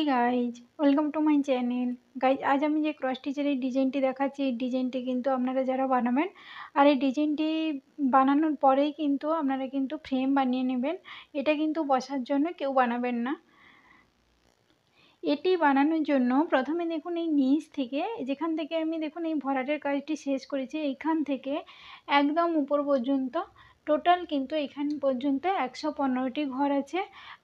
Guys, welcome to my channel. Guys, আজ আমি যে ক্রস স্টিচের এই ডিজাইনটি দেখাচ্ছি, এই ডিজাইনটি কিন্তু আপনারা যারা বানাবেন, আর এই ডিজাইনটি বানানোর পরেই কিন্তু আপনারা কিন্তু ফ্রেম বানিয়ে নেবেন। এটা কিন্তু বসার জন্য কেউ বানাবেন না। এটি বানানোর জন্য প্রথমে দেখুন এই নিচ থেকে, যেখান থেকে আমি দেখুন এই ভরাটের কাজটি শেষ করেছি, এইখান থেকে একদম উপর পর্যন্ত টোটাল কিন্তু এখান পর্যন্ত 115টি ঘর আছে।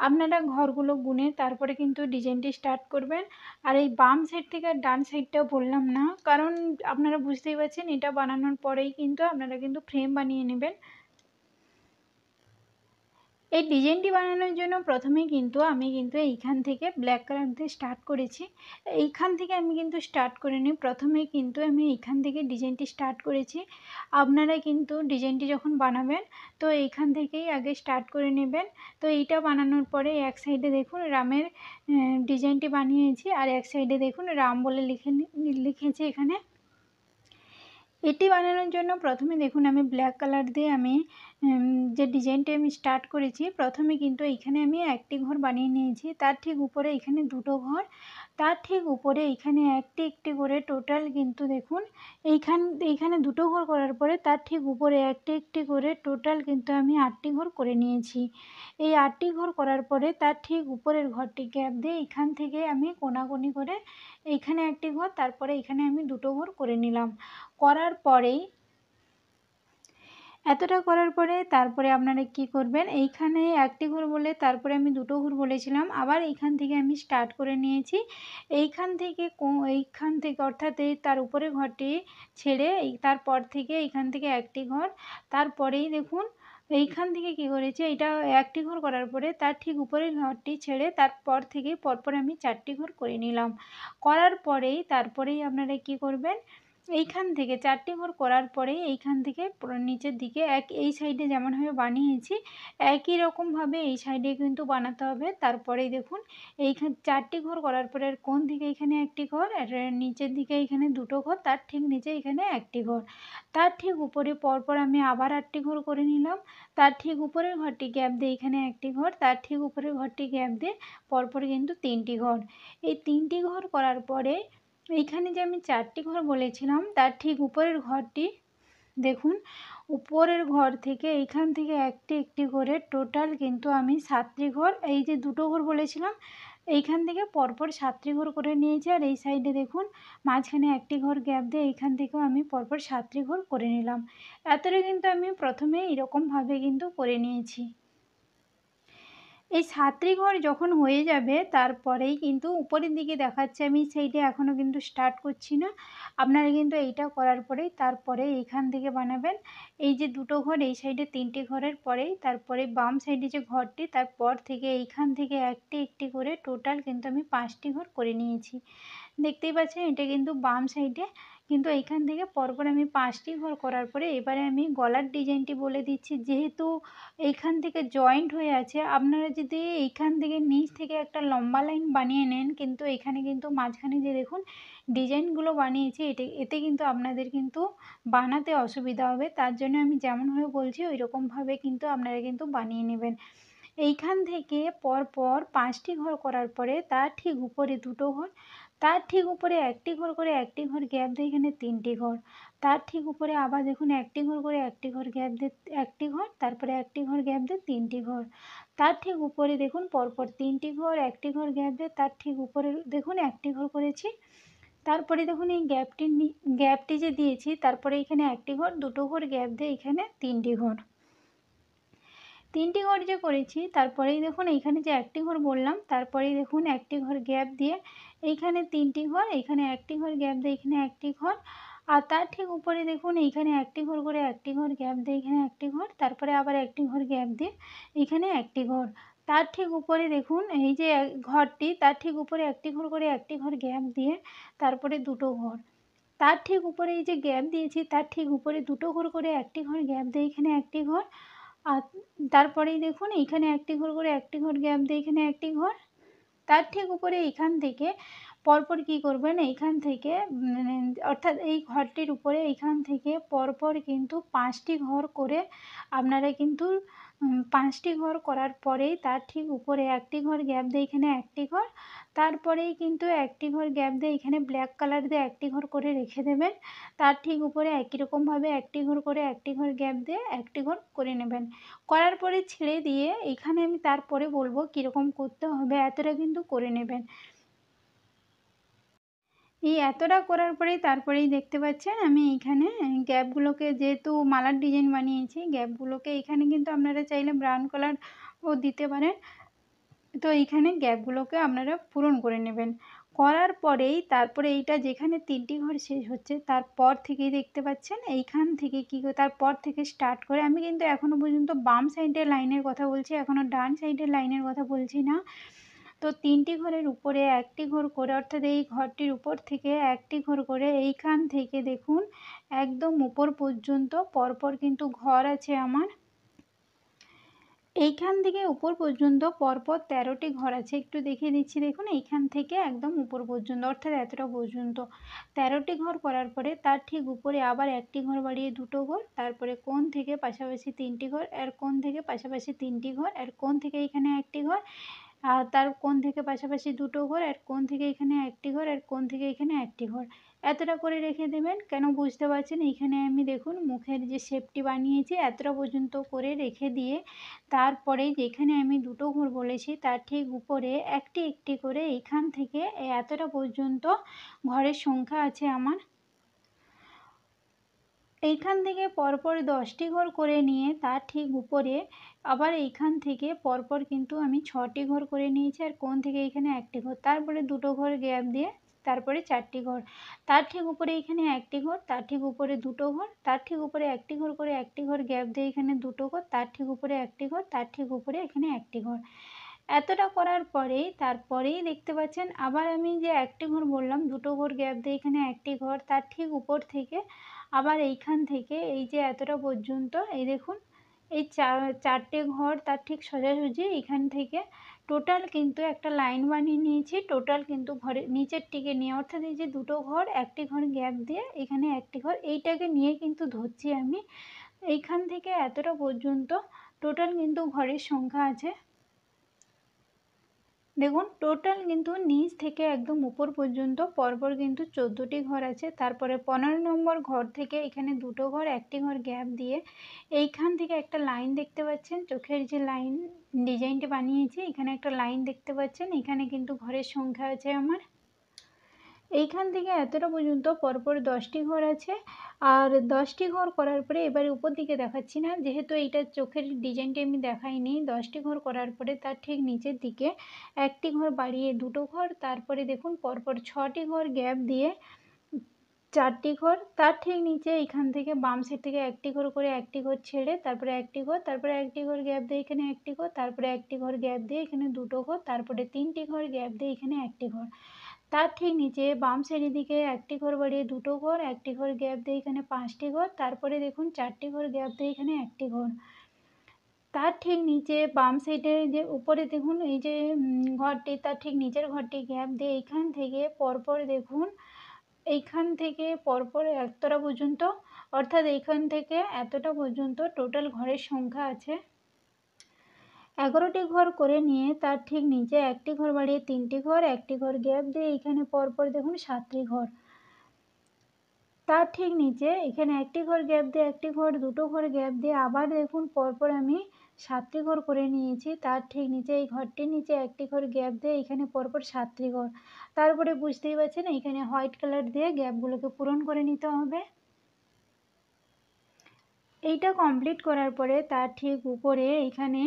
আপনারা ঘরগুলো গুনে তারপরে কিন্তু ডিজাইনটি স্টার্ট করবেন। আর এই বাম সাইড থেকে আর ডান সাইডটা বললাম না, কারণ আপনারা বুঝতেই পারছেন এটা বানানোর পরেই কিন্তু আপনারা কিন্তু ফ্রেম বানিয়ে নেবেন। এই ডিজাইনটি বানানোর জন্য প্রথমেই কিন্তু আমি এইখান থেকে ব্ল্যাক কালার দিয়ে স্টার্ট করেছি। এইখান থেকে আমি কিন্তু স্টার্ট করিনি, প্রথমেই কিন্তু আমি এইখান থেকে ডিজাইনটি স্টার্ট করেছি। আপনারা কিন্তু ডিজাইনটি যখন বানাবেন তো এইখান থেকেই আগে স্টার্ট করে নেবেন। তো এইটা বানানোর পরে এক সাইডে দেখুন রামের ডিজাইনটি বানিয়েছি, আর এক সাইডে দেখুন রাম বলে লিখেছি এখানে। এটি বানানোর জন্য প্রথমে দেখুন আমি ব্ল্যাক কালার দিয়ে আমি যে ডিজাইনটি আমি স্টার্ট করেছি, প্রথমে কিন্তু এইখানে আমি একটি ঘর বানিয়ে নিয়েছি। তার ঠিক উপরে এখানে দুটো ঘর, তার ঠিক উপরে এইখানে একটি একটি করে টোটাল কিন্তু দেখুন এইখানে দুটো ঘর করার পরে তার ঠিক উপরে একটি একটি করে টোটাল কিন্তু আমি 8টি ঘর করে নিয়েছি। এই 8টি ঘর করার পরে তার ঠিক উপরের ঘরটি গ্যাপ দিয়ে এইখান থেকে আমি কোনাকুনি করে এইখানে একটি ঘর, তারপরে এখানে আমি দুটো ঘর করে নিলাম। করার পরেই এতটা করার পরে তারপরে আপনারা কি করবেন, এইখানে একটি ঘর বলে তারপরে আমি দুটো ঘর বলেছিলাম, আবার এইখান থেকে আমি স্টার্ট করে নিয়েছি। এইখান থেকে অর্থাৎ এই তার উপরে ঘরটি ছেড়ে তারপর থেকে এইখান থেকে একটি ঘর, তারপরেই দেখুন এইখান থেকে কি করেছি, এইটা একটি ঘর করার পরে তার ঠিক উপরের ঘরটি ছেড়ে তারপর থেকে পরপর আমি 4টি ঘর করে নিলাম। করার পরেই তারপরেই আপনারা কি করবেন, এইখান থেকে 4টি ঘর করার পরে এইখান থেকে নিচের দিকে এই সাইডে যেমনভাবে বানিয়েছি একই রকমভাবে এই সাইডে কিন্তু বানাতে হবে। তারপরেই দেখুন এইখানে 4টি ঘর করার পরে কোণ থেকে এখানে একটি ঘর, আর নিচের দিকে এখানে দুটো ঘর, তার ঠিক নিচে এখানে একটি ঘর, তার ঠিক উপরে পরপর আমি আবার 8টি ঘর করে নিলাম। তার ঠিক উপরের ঘরটি গ্যাপ দিয়ে এখানে একটি ঘর, তার ঠিক উপরের ঘরটি গ্যাপ দিয়ে পরপর কিন্তু 3টি ঘর। এই 3টি ঘর করার পরে এইখানে যে আমি 4টি ঘর বলেছিলাম তার ঠিক উপরের ঘরটি দেখুন, উপরের ঘর থেকে এইখান থেকে একটি একটি করে টোটাল কিন্তু আমি 7টি ঘর, এই যে দুটো ঘর বলেছিলাম এইখান থেকে পরপর 7টি ঘর করে নিয়েছি। আর এই সাইডে দেখুন মাঝখানে একটি ঘর গ্যাপ দিয়ে এইখান থেকেও আমি পরপর 7টি ঘর করে নিলাম। এতটা কিন্তু আমি প্রথমে এরকমভাবে কিন্তু করে নিয়েছি। এই 7টি ঘর যখন হয়ে যাবে তারপরেই কিন্তু উপরের দিকে দেখাচ্ছে, আমি সেইটা এখনও কিন্তু স্টার্ট করছি না। আপনারা কিন্তু এইটা করার পরেই তারপরে এইখান থেকে বানাবেন। এই যে দুটো ঘর এই সাইডে 3টি ঘরের পরেই তারপরে বাম সাইডে যে ঘরটি তারপর থেকে এইখান থেকে একটি একটি করে টোটাল কিন্তু আমি 5টি ঘর করে নিয়েছি। দেখতেই পাচ্ছেন এটা কিন্তু বাম সাইডে, কিন্তু এইখান থেকে পরপর আমি 5টি ঘর করার পরে এবারে আমি গলার ডিজাইনটি বলে দিচ্ছি। যেহেতু এইখান থেকে জয়েন্ট হয়ে আছে, আপনারা যদি এইখান থেকে নিচ থেকে একটা লম্বা লাইন বানিয়ে নেন, কিন্তু এখানে কিন্তু মাঝখানে যে দেখুন ডিজাইনগুলো বানিয়েছি এতে কিন্তু আপনাদের কিন্তু বানাতে অসুবিধা হবে। তার জন্য আমি যেমনভাবে বলছি ওই রকমভাবে কিন্তু আপনারা কিন্তু বানিয়ে নেবেন। এইখান থেকে পরপর 5টি ঘর করার পরে তার ঠিক উপরে দুটো ঘর, তার ঠিক উপরে একটি ঘর করে একটি ঘর গ্যাপ দিয়ে এখানে 3টি ঘর, তার ঠিক উপরে আবার দেখুন একটি ঘর করে একটি ঘর গ্যাপ দিয়ে একটি ঘর, তারপরে একটি ঘর গ্যাপ দিয়ে 3টি ঘর, তার ঠিক উপরে দেখুন পরপর 3টি ঘর একটি ঘর গ্যাপ দিয়ে তার ঠিক উপরে দেখুন একটি ঘর করেছি। তারপরে দেখুন এই গ্যাপটি যে দিয়েছি তারপরে এখানে একটি ঘর, দুটো ঘর গ্যাপ দিয়ে এখানে 3টি ঘর, 3টি ঘর যে করেছি তারপরেই দেখুন এইখানে যে একটি ঘর বললাম তারপরেই দেখুন একটি ঘর গ্যাপ দিয়ে এইখানে 3টি ঘর, এইখানে একটি ঘর গ্যাপ দিয়ে এখানে একটি ঘর, আর তার ঠিক উপরে দেখুন এইখানে একটি ঘর করে একটি ঘর গ্যাপ দিয়ে এখানে একটি ঘর, তারপরে আবার একটি ঘর গ্যাপ দিয়ে এখানে একটি ঘর, তার ঠিক উপরে দেখুন এই যে ঘরটি তার ঠিক উপরে একটি ঘর করে একটি ঘর গ্যাপ দিয়ে তারপরে দুটো ঘর, তার ঠিক উপরে এই যে গ্যাপ দিয়েছি তার ঠিক উপরে দুটো ঘর করে একটি ঘর গ্যাপ দিয়ে এখানে একটি ঘর, আর তারপরেই দেখুন এইখানে একটি ঘর করে একটি ঘর গ্যাপ দিয়ে এখানে একটি ঘর, তার ঠিক উপরে এইখান থেকে পরপর কি করবেন, এইখান থেকে অর্থাৎ এই ঘরটির উপরে এইখান থেকে পরপর কিন্তু 5টি ঘর করে আপনারা কিন্তু 5টি ঘর করার পরেই তার ঠিক উপরে একটি ঘর গ্যাপ দিয়ে এখানে একটি ঘর, তারপরেই কিন্তু একটি ঘর গ্যাপ দিয়ে এখানে ব্ল্যাক কালার দিয়ে একটি ঘর করে রেখে দেবেন। তার ঠিক উপরে একই রকমভাবে একটি ঘর করে একটি ঘর গ্যাপ দিয়ে একটি ঘর করে নেবেন। করার পরে ছেড়ে দিয়ে এখানে আমি তারপরে বলবো কীরকম করতে হবে, এতটা কিন্তু করে নেবেন। এই এতটা করার পরেই তারপরেই দেখতে পাচ্ছেন আমি এইখানে গ্যাপগুলোকে, যেহেতু মালার ডিজাইন বানিয়েছি, গ্যাপগুলোকে এখানে কিন্তু আপনারা চাইলে ব্রাউন কালারও দিতে পারেন। তো এইখানে গ্যাপগুলোকে আপনারা পূরণ করে নেবেন। করার পরেই তারপরে এইটা যেখানে 3টি ঘর শেষ হচ্ছে তারপর থেকেই দেখতে পাচ্ছেন এইখান থেকে তারপর থেকে স্টার্ট করে আমি কিন্তু এখনও পর্যন্ত বাম সাইডের লাইনের কথা বলছি, এখনও ডান সাইডের লাইনের কথা বলছি না। তো 3টি ঘরের উপরে একটি ঘর করে, অর্থাৎ এই ঘরটির উপর থেকে একটি ঘর করে এইখান থেকে দেখুন একদম উপর পর্যন্ত পরপর কিন্তু ঘর আছে আমার। এইখান থেকে উপর পর্যন্ত পরপর 13টি ঘর আছে, একটু দেখিয়ে দিচ্ছি দেখুন। এইখান থেকে একদম উপর পর্যন্ত, অর্থাৎ এতটা পর্যন্ত 13টি ঘর করার পরে তার ঠিক উপরে আবার একটি ঘর বাড়িয়ে 2টো ঘর, তারপরে কোণ থেকে পাশাপাশি 3টি ঘর, এর কোণ থেকে পাশাপাশি 3টি ঘর, এর কোণ থেকে এখানে একটি ঘর, আর তার কোণ থেকে পাশাপাশি 2টো ঘর, এর কোণ থেকে এখানে একটি ঘর, এর কোণ থেকে এখানে একটি ঘর, এতটা করে রেখে দেবেন। কেন বুঝতে পারছেন, এইখানে আমি দেখুন মুখের যে শেপটি বানিয়েছি এতটা পর্যন্ত করে রেখে দিয়ে তারপরে যেখানে আমি 2টো ঘর বলেছি তার ঠিক উপরে একটি একটি করে এইখান থেকে এতটা পর্যন্ত ঘরের সংখ্যা আছে আমার। এইখান থেকে পরপর 10টি ঘর করে নিয়ে তার ঠিক উপরে আবার এইখান থেকে পরপর কিন্তু আমি 6টি ঘর করে নিয়েছি, আর কোণ থেকে এখানে একটি ঘর, তারপরে 2টো ঘর গ্যাপ দিয়ে তারপরে 4টি ঘর, তার ঠিক উপরে এখানে একটি ঘর, তার ঠিক উপরে 2টো ঘর, তার ঠিক উপরে একটি ঘর করে একটি ঘর গ্যাপ দিয়ে এখানে 2টো ঘর, তার ঠিক উপরে একটি ঘর, তার ঠিক উপরে এখানে একটি ঘর। এতটা করার পরেই তারপরেই দেখতে পাচ্ছেন আবার আমি যে একটি ঘর বললাম 2টো ঘর গ্যাপ দিয়ে এখানে একটি ঘর, তার ঠিক উপর থেকে আবার এইখান থেকে এই যে এতটা পর্যন্ত এই দেখুন এই 4টে ঘর তার ঠিক সোজাসুজি এইখান থেকে টোটাল কিন্তু একটা লাইন বানিয়ে নিয়েছি। টোটাল কিন্তু ঘরের নিচের টিকে নিয়ে, অর্থাৎ এই যে 2টো ঘর একটি ঘর গ্যাপ দিয়ে এখানে একটি ঘর, এইটাকে নিয়ে কিন্তু ধরছি আমি। এইখান থেকে এতটা পর্যন্ত টোটাল কিন্তু ঘরের সংখ্যা আছে দেখুন। টোটাল কিন্তু নিচ থেকে একদম উপর পর্যন্ত পরপর কিন্তু 14টি ঘর আছে। তারপরে 15 নম্বর ঘর থেকে এখানে 2টো ঘর একটি ঘর গ্যাপ দিয়ে এইখান থেকে একটা লাইন দেখতে পাচ্ছেন, চোখের যে লাইন ডিজাইনটা বানিয়েছি এখানে একটা লাইন দেখতে পাচ্ছেন, এখানে কিন্তু ঘরের সংখ্যা আছে আমার। এইখান থেকে এতটা পর্যন্ত পরপর 10টি ঘর আছে। আর 10টি ঘর করার পরে এবারে উপর দিকে দেখাচ্ছি না, যেহেতু এইটা চোখের ডিজাইনটি আমি দেখাইনি। 10টি ঘর করার পরে তার ঠিক নিচের দিকে একটি ঘর বাড়িয়ে 2টো ঘর, তারপরে দেখুন পরপর 6টি ঘর গ্যাপ দিয়ে 4টি ঘর, তার ঠিক নিচে এখান থেকে বাম সাইড থেকে একটি ঘর করে একটি ঘর ছেড়ে তারপরে একটি ঘর, তারপরে একটি ঘর গ্যাপ দিয়ে এখানে একটি ঘর, তারপরে একটি ঘর গ্যাপ দিয়ে এখানে 2টো ঘর, তারপরে 3টি ঘর গ্যাপ দিয়ে এখানে একটি ঘর, তার ঠিক নিচে বাম সাইডের দিকে একটি ঘর বাড়িয়ে 2টো ঘর, একটি ঘর গ্যাপ দিয়ে এখানে 5টি ঘর, তারপরে দেখুন 4টি ঘর গ্যাপ দিয়ে এখানে একটি ঘর, তার ঠিক নিচে বাম সাইডে যে উপরে দেখুন এই যে ঘরটি তার ঠিক নিচের ঘরটি গ্যাপ দিয়ে এইখান থেকে পরপর দেখুন এইখান থেকে পরপর এতটা পর্যন্ত, অর্থাৎ এইখান থেকে এতটা পর্যন্ত টোটাল ঘরের সংখ্যা আছে 11টি ঘর করে নিয়ে তার ঠিক নিচে একটি ঘর বাড়িয়ে 3টি ঘর, একটি ঘর গ্যাপ দিয়ে এখানে পরপর দেখুন 7টি ঘর, তার ঠিক নিচে এখানে একটি ঘর গ্যাপ দিয়ে একটি ঘর, 2টো ঘর গ্যাপ দিয়ে আবার দেখুন পরপর আমি 7টি ঘর করে নিয়েছি, তার ঠিক নিচে এই ঘরটির নিচে একটি ঘর গ্যাপ দিয়ে এখানে পরপর 7টি ঘর। তারপরে বুঝতেই পারছেন এখানে হোয়াইট কালার দিয়ে গ্যাপগুলোকে পূরণ করে নিতে হবে। এইটা কমপ্লিট করার পরে তার ঠিক উপরে এখানে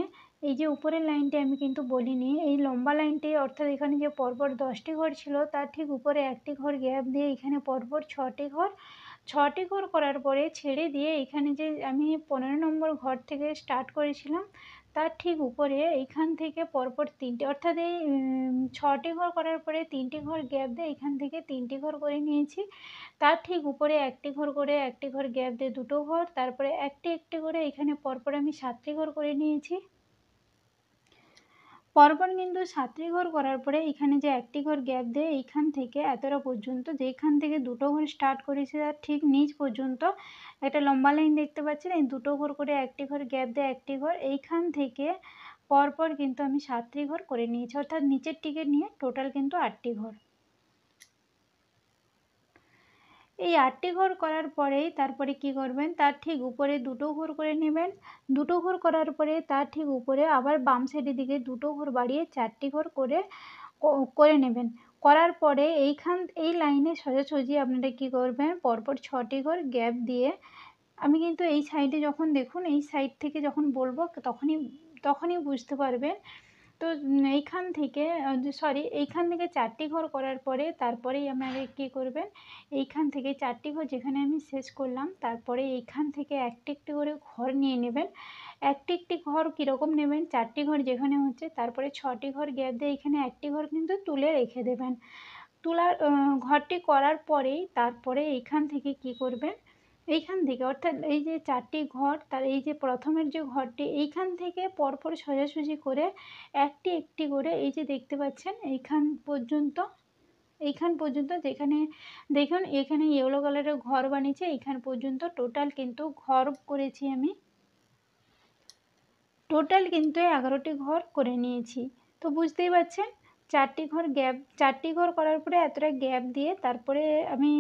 এই যে উপরের লাইনটি আমি কিন্তু বলিনি, এই লম্বা লাইনটি অর্থাৎ এখানে যে পরপর 10টি ঘর ছিল তার ঠিক উপরে একটি ঘর গ্যাপ দিয়ে এখানে পরপর 6টি ঘর, 6টি ঘর করার পরে ছেড়ে দিয়ে এখানে যে আমি 15 নম্বর ঘর থেকে স্টার্ট করেছিলাম তার ঠিক উপরে এইখান থেকে পরপর 3টে, অর্থাৎ এই 6টি ঘর করার পরে 3টি ঘর গ্যাপ দিয়ে এখান থেকে 3টি ঘর করে নিয়েছি, তার ঠিক উপরে একটি ঘর করে একটি ঘর গ্যাপ দিয়ে 2টো ঘর, তারপরে একটি একটি করে এখানে পরপর আমি 7টি ঘর করে নিয়েছি। পরপর কিন্তু 7টি ঘর করার পরে এখানে যে একটি ঘর গ্যাপ দিয়ে এইখান থেকে এতটা পর্যন্ত, যেখান থেকে দুটো ঘর স্টার্ট করেছি তার ঠিক নিচ পর্যন্ত একটা লম্বা লাইন দেখতে পাচ্ছেন। এই দুটো ঘর করে একটি ঘর গ্যাপ দিয়ে একটি ঘর, এইখান থেকে পরপর কিন্তু আমি 7টি ঘর করে নিয়েছি, অর্থাৎ নিচের টিকে নিয়ে টোটাল কিন্তু 8টি ঘর। এই 8টি ঘর করার পরেই তারপরে কি করবেন, তার ঠিক উপরে দুটো ঘর করে নেবেন। দুটো ঘর করার পরে তার ঠিক উপরে আবার বাম সাইডের দিকে দুটো ঘর বাড়িয়ে 4টি ঘর করে নেবেন। করার পরে এই লাইনে সোজাসুজি আপনারা কি করবেন, পরপর 6টি ঘর গ্যাপ দিয়ে, আমি কিন্তু এই সাইডে যখন দেখুন এই সাইড থেকে যখন বলবো তখনই বুঝতে পারবেন। তো এইখান থেকে এইখান থেকে 4টি ঘর করার পরে তারপরেই আপনারা কী করবেন, এইখান থেকে 4টি ঘর যেখানে আমি শেষ করলাম তারপরে এইখান থেকে একটি একটি করে ঘর নিয়ে নেবেন। একটি একটি ঘর কীরকম নেবেন, 4টি ঘর যেখানে হচ্ছে তারপরে 6টি ঘর গ্যাপ দিয়ে এখানে একটি ঘর কিন্তু তুলে রেখে দেবেন। ঘরটি করার পরেই তারপরে এইখান থেকে কি করবেন, এইখান থেকে অর্থাৎ এই যে 4টি ঘর, তার এই যে প্রথমের যে ঘরটি এইখান থেকে পরপর সোজাসুজি করে একটি একটি করে এই যে দেখতে পাচ্ছেন এইখান পর্যন্ত যেখানে দেখুন এখানে ইয়েলো কালারের ঘর বানিয়েছে, এইখান পর্যন্ত টোটাল কিন্তু ঘর করেছি আমি, টোটাল কিন্তু 11টি ঘর করে নিয়েছি। তো বুঝতেই পারছেন 4টি ঘর করার পরে এতটা গ্যাপ দিয়ে তারপরে আমি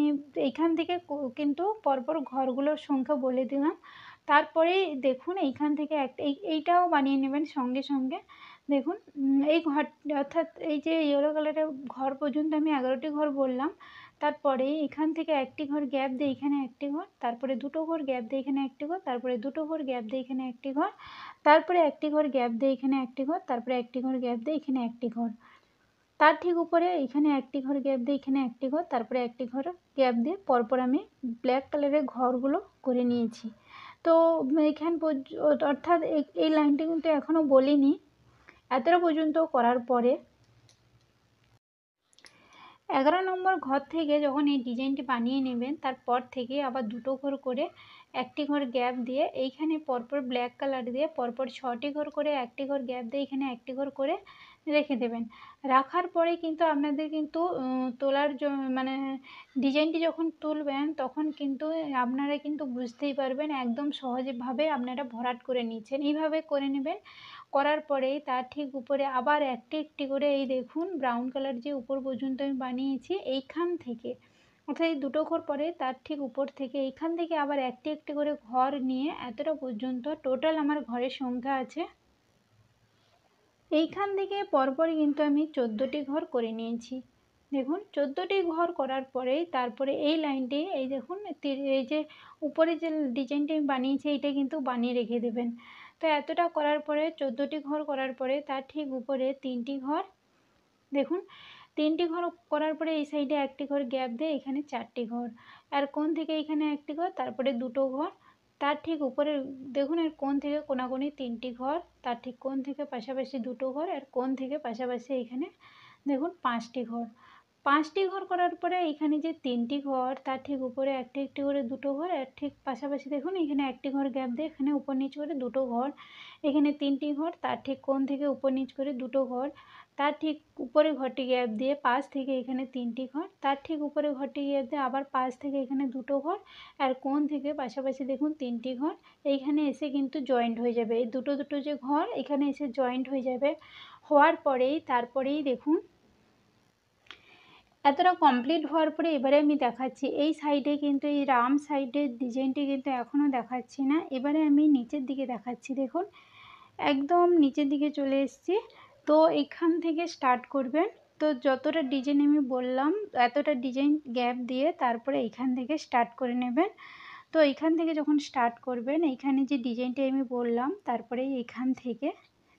এইখান থেকে কিন্তু পরপর ঘরগুলোর সংখ্যা বলে দিলাম। তারপরে দেখুন এইখান থেকে এইটাও বানিয়ে নেবেন সঙ্গে সঙ্গে। দেখুন এই ঘর অর্থাৎ এই যে ইয়েলো কালারের ঘর পর্যন্ত আমি 11টি ঘর বললাম। তারপরে এখান থেকে একটি ঘর গ্যাপ দিয়ে এখানে একটি ঘর, তারপরে দুটো ঘর গ্যাপ দিয়ে এখানে একটি ঘর, তারপরে দুটো ঘর গ্যাপ দিয়ে এখানে একটি ঘর, তারপরে একটি ঘর গ্যাপ দিয়ে এখানে একটি ঘর, তারপরে একটি ঘর গ্যাপ দিয়ে এখানে একটি ঘর, তার ঠিক উপরে এখানে একটি ঘর গ্যাপ দিয়ে এখানে একটি ঘর, তারপরে একটি ঘর গ্যাপ দিয়ে পরপর আমি ব্ল্যাক কালারের ঘরগুলো করে নিয়েছি। তো অর্থাৎ এই লাইনটি কিন্তু এখনও বলিনি। এতটা পর্যন্ত করার পরে 11 নম্বর ঘর থেকে যখন এই ডিজাইনটি বানিয়ে নেবেন তারপর থেকে আবার দুটো ঘর করে একটি ঘর গ্যাপ দিয়ে এইখানে পরপর ব্ল্যাক কালার দিয়ে পরপর 6টি ঘর করে একটি ঘর গ্যাপ দিয়ে এখানে একটি ঘর করে রেখে দেবেন। রাখার পরে কিন্তু আপনাদের কিন্তু মানে ডিজাইনটি যখন তুলবেন তখন কিন্তু আপনারা কিন্তু বুঝতেই পারবেন একদম সহজভাবে আপনারা ভরাট করে নিচ্ছেন। এইভাবে করে নেবেন। করার পরে তার ঠিক উপরে আবার একটি একটি করে এই দেখুন ব্রাউন কালার যে উপর পর্যন্ত আমি বানিয়েছি এইখান থেকে, অর্থাৎ এই দুটো ঘর পরে তার ঠিক উপর থেকে এইখান থেকে আবার একটি একটি করে ঘর নিয়ে এতটা পর্যন্ত টোটাল আমার ঘরের সংখ্যা আছে। এইখান থেকে পরপরই কিন্তু আমি 14টি ঘর করে নিয়েছি। দেখুন 14টি ঘর করার পরেই তারপরে এই লাইনটি এই দেখুন এই যে উপরে যে ডিজাইনটি আমি বানিয়েছি এইটা কিন্তু বানিয়ে রেখে দেবেন। তো এতটা করার পরে 14টি ঘর করার পরে তার ঠিক উপরে 3টি ঘর, দেখুন 3টি ঘর করার পরে এই সাইডে একটি ঘর গ্যাপ দিয়ে এখানে 4টি ঘর, আর কোণ থেকে এখানে একটি ঘর, তারপরে দুটো ঘর, তার ঠিক উপরে দেখুন এর কোণ থেকে কোনাকুনি 3টি ঘর, তার ঠিক কোণ থেকে পাশাপাশি দুটো ঘর, আর কোণ থেকে পাশাপাশি এখানে দেখুন 5টি ঘর। 5টি ঘর করার পরে এখানে যে 3টি ঘর তার ঠিক উপরে একটি একটি করে দুটো ঘর, আর ঠিক পাশাপাশি দেখুন এখানে একটি ঘর গ্যাপ দিয়ে এখানে উপর নিচ করে দুটো ঘর, এখানে 3টি ঘর, তার ঠিক কোণ থেকে উপর নিচ করে দুটো ঘর, তার ঠিক উপরে ঘরটি গ্যাপ দিয়ে পাশ থেকে এখানে 3টি ঘর, তার ঠিক উপরে ঘরটি গ্যাপ দিয়ে আবার পাশ থেকে এখানে দুটো ঘর, আর কোণ থেকে পাশাপাশি দেখুন 3টি ঘর। এইখানে এসে কিন্তু জয়েন্ট হয়ে যাবে, এই দুটো দুটো যে ঘর এখানে এসে জয়েন্ট হয়ে যাবে। হওয়ার পরেই তারপরেই দেখুন এতটা কমপ্লিট হওয়ার পরে এবারে আমি দেখাচ্ছি এই সাইডে কিন্তু এই রাম সাইডের ডিজাইনটি কিন্তু এখনও দেখাচ্ছি না, এবারে আমি নিচের দিকে দেখাচ্ছি। দেখুন একদম নিচের দিকে চলে এসেছি। তো এখান থেকে স্টার্ট করবেন। তো যতটা ডিজাইন আমি বললাম এতটা ডিজাইন গ্যাপ দিয়ে তারপরে এইখান থেকে স্টার্ট করে নেবেন। তো এইখান থেকে যখন স্টার্ট করবেন এইখানে যে ডিজাইনটি আমি বললাম তারপরে এইখান থেকে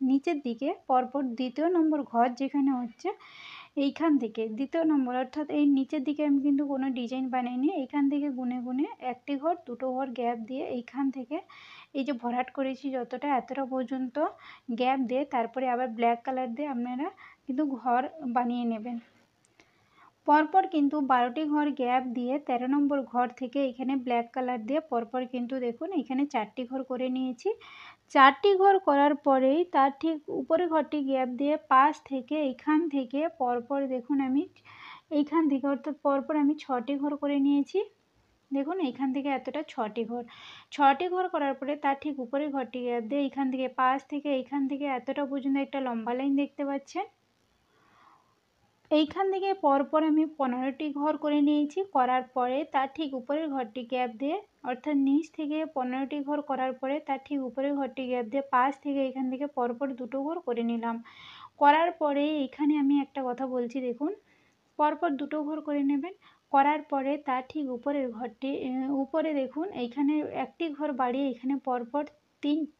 নিচের দিকে পরপর 2য় নম্বর ঘর যেখানে হচ্ছে এইখান থেকে 2য় নম্বর, অর্থাৎ এই নিচের দিকে আমি কিন্তু কোনো ডিজাইন বানাইনি, এইখান থেকে গুনে গুনে একটি ঘর দুটো ঘর গ্যাপ দিয়ে এইখান থেকে এই যে ভরাট করেছি যতটা এতটা পর্যন্ত গ্যাপ দিয়ে তারপরে আবার ব্ল্যাক কালার দিয়ে আপনারা কিন্তু ঘর বানিয়ে নেবেন। পরপর কিন্তু 12টি ঘর গ্যাপ দিয়ে 13 নম্বর ঘর থেকে এখানে ব্ল্যাক কালার দিয়ে পরপর কিন্তু দেখুন এখানে 4টি ঘর করে নিয়েছি। 4টি ঘর করার পরেই তার ঠিক উপরে ঘরটি গ্যাপ দিয়ে পাশ থেকে এইখান থেকে পরপর দেখুন আমি এইখান থেকে অর্থাৎ পরপর আমি 6টি ঘর করে নিয়েছি। দেখুন এইখান থেকে এতটা 6টি ঘর, 6টি ঘর করার পরে তার ঠিক উপরে ঘরটি গ্যাপ দিয়ে এইখান থেকে পাশ থেকে এইখান থেকে এতটা পর্যন্ত একটা লম্বা লাইন দেখতে পাচ্ছেন। এইখান থেকে পরপর আমি 15টি ঘর করে নিয়েছি। করার পরে তার ঠিক উপরের ঘরটি গ্যাপ দিয়ে অর্থাৎ নিচ থেকে 15টি ঘর করার পরে তার ঠিক উপরের ঘরটি গ্যাপ দিয়ে পাশ থেকে এখান থেকে পরপর 2টো ঘর করে নিলাম। করার পরে এখানে আমি একটা কথা বলছি দেখুন, পরপর 2টো ঘর করে নেবেন। করার পরে তার ঠিক উপরের ঘরটি উপরে দেখুন এইখানে একটি ঘর বাড়িয়ে এখানে পরপর